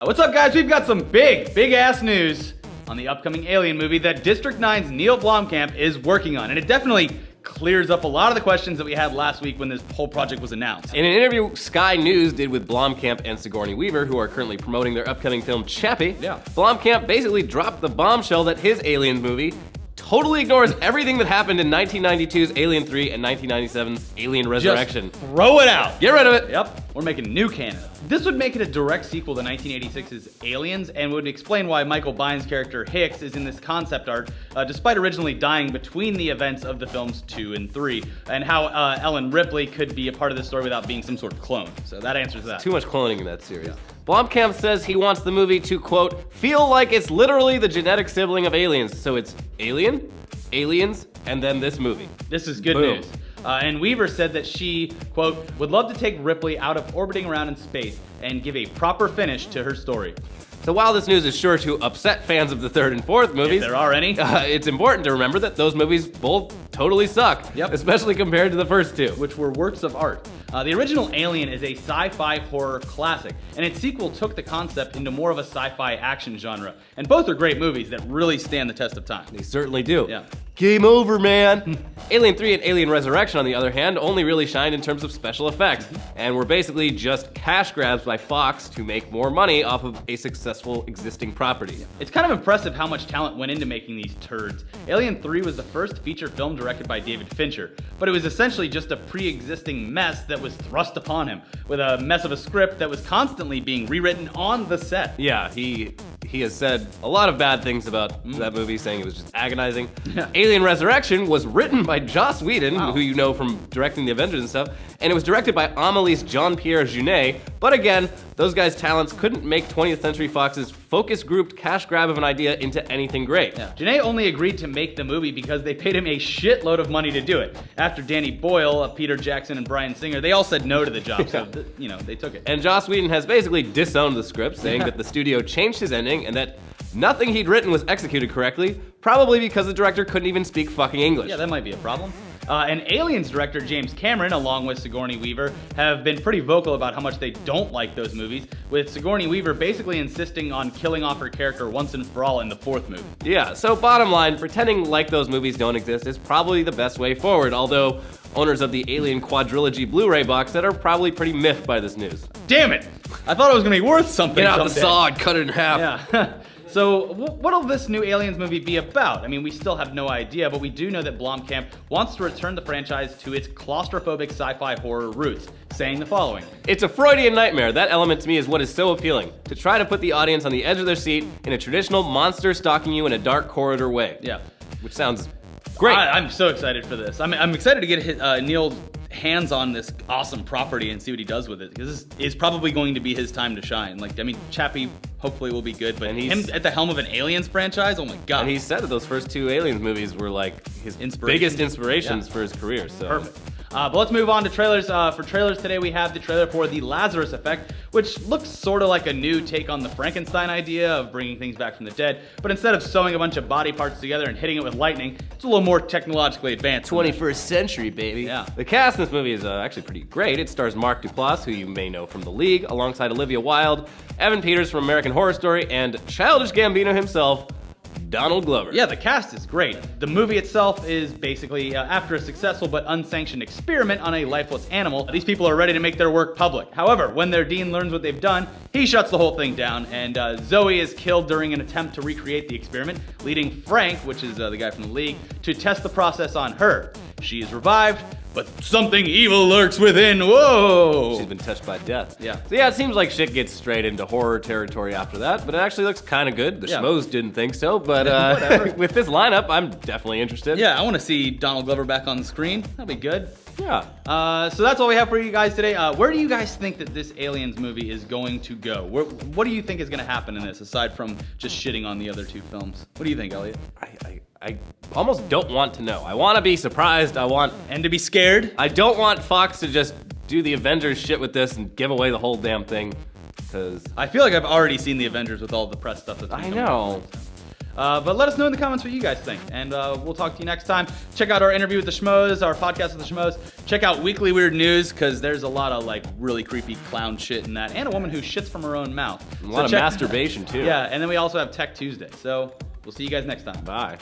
What's up, guys? We've got some big ass news on the upcoming Alien movie that District 9's Neil Blomkamp is working on, and it definitely clears up a lot of the questions that we had last week when this whole project was announced. In an interview Sky News did with Blomkamp and Sigourney Weaver, who are currently promoting their upcoming film Chappie, Blomkamp basically dropped the bombshell that his Aliens movie totally ignores everything that happened in 1992's Alien 3 and 1997's Alien Resurrection. Just throw it out. Get rid of it. Yep, we're making new canon. This would make it a direct sequel to 1986's Aliens and would explain why Michael Biehn's character Hicks is in this concept art, despite originally dying between the events of the films 2 and 3, and how Ellen Ripley could be a part of the story without being some sort of clone. So that answers that. Too much cloning in that series. Yeah. Blomkamp says he wants the movie to, quote, feel like it's literally the genetic sibling of Aliens. So it's Alien, Aliens, and then this movie. This is good news. And Weaver said that she, quote, would love to take Ripley out of orbiting around in space and give a proper finish to her story. So while this news is sure to upset fans of the third and fourth movies, if there are any, it's important to remember that those movies both totally suck, especially compared to the first two, which were works of art. The original Alien is a sci-fi horror classic, and its sequel took the concept into more of a sci-fi action genre. And both are great movies that really stand the test of time. They certainly do. Yeah. Game over, man. Alien 3 and Alien Resurrection, on the other hand, only really shined in terms of special effects, and were basically just cash grabs by Fox to make more money off of a successful existing property. It's kind of impressive how much talent went into making these turds. Alien 3 was the first feature film directed by David Fincher, but it was essentially just a pre-existing mess that was thrust upon him, with a mess of a script that was constantly being rewritten on the set. Yeah, he has said a lot of bad things about that movie, saying it was just agonizing. Alien Resurrection was written by Joss Whedon, who you know from directing the Avengers and stuff, and it was directed by Amélie Jean-Pierre Jeunet, but again, those guys' talents couldn't make 20th Century Fox's focus-grouped cash grab of an idea into anything great. Jeunet only agreed to make the movie because they paid him a shitload of money to do it. After Danny Boyle, Peter Jackson, and Bryan Singer, they all said no to the job, so they took it. And Joss Whedon has basically disowned the script, saying that the studio changed his ending and that nothing he'd written was executed correctly, probably because the director couldn't even speak fucking English. Yeah, that might be a problem. And Aliens director James Cameron, along with Sigourney Weaver, have been pretty vocal about how much they don't like those movies, with Sigourney Weaver basically insisting on killing off her character once and for all in the fourth movie. Yeah, so bottom line, pretending like those movies don't exist is probably the best way forward, although owners of the Alien Quadrilogy Blu-ray box set are probably pretty miffed by this news. Damn it! I thought it was gonna be worth something. Get out the saw and cut it in half. Yeah. So, what'll this new Aliens movie be about? I mean, we still have no idea, but we do know that Blomkamp wants to return the franchise to its claustrophobic sci-fi horror roots, saying the following. It's a Freudian nightmare. That element to me is what is so appealing. To try to put the audience on the edge of their seat in a traditional monster stalking you in a dark corridor way. Yeah. Which sounds great. I'm so excited for this. I'm excited to get Neil's hands on this awesome property and see what he does with it, because this is probably going to be his time to shine. Like, I mean, Chappie hopefully will be good, but him at the helm of an Aliens franchise, oh my god. And he said that those first two Aliens movies were like his biggest inspirations for his career. So. Perfect. But let's move on to trailers. For trailers today, we have the trailer for The Lazarus Effect, which looks sort of like a new take on the Frankenstein idea of bringing things back from the dead, but instead of sewing a bunch of body parts together and hitting it with lightning, it's a little more technologically advanced. 21st century, baby. Yeah. The cast in this movie is actually pretty great. It stars Mark Duplass, who you may know from The League, alongside Olivia Wilde, Evan Peters from American Horror Story, and Childish Gambino himself, Donald Glover. Yeah, the cast is great. The movie itself is basically, after a successful but unsanctioned experiment on a lifeless animal, these people are ready to make their work public. However, when their dean learns what they've done, he shuts the whole thing down, and Zoe is killed during an attempt to recreate the experiment, leading Frank, which is the guy from the League, to test the process on her. She is revived, but something evil lurks within. Whoa! She's been touched by death. Yeah. So yeah, it seems like shit gets straight into horror territory after that, but it actually looks kind of good. The schmoes didn't think so, but with this lineup, I'm definitely interested. Yeah, I want to see Donald Glover back on the screen. That'll be good. Yeah. So that's all we have for you guys today. Where do you guys think that this Aliens movie is going to go? What do you think is going to happen in this, aside from just shitting on the other two films? What do you think, Elliot? I almost don't want to know. I want to be surprised. And to be scared. I don't want Fox to just do the Avengers shit with this and give away the whole damn thing, because I feel like I've already seen the Avengers with all the press stuff that's been I know. But let us know in the comments what you guys think, and we'll talk to you next time. Check out our interview with the Schmoes, our podcast with the Schmoes. Check out Weekly Weird News, because there's a lot of like really creepy clown shit in that, and a woman who shits from her own mouth. A lot of masturbation too. Yeah, and then we also have Tech Tuesday. So we'll see you guys next time. Bye.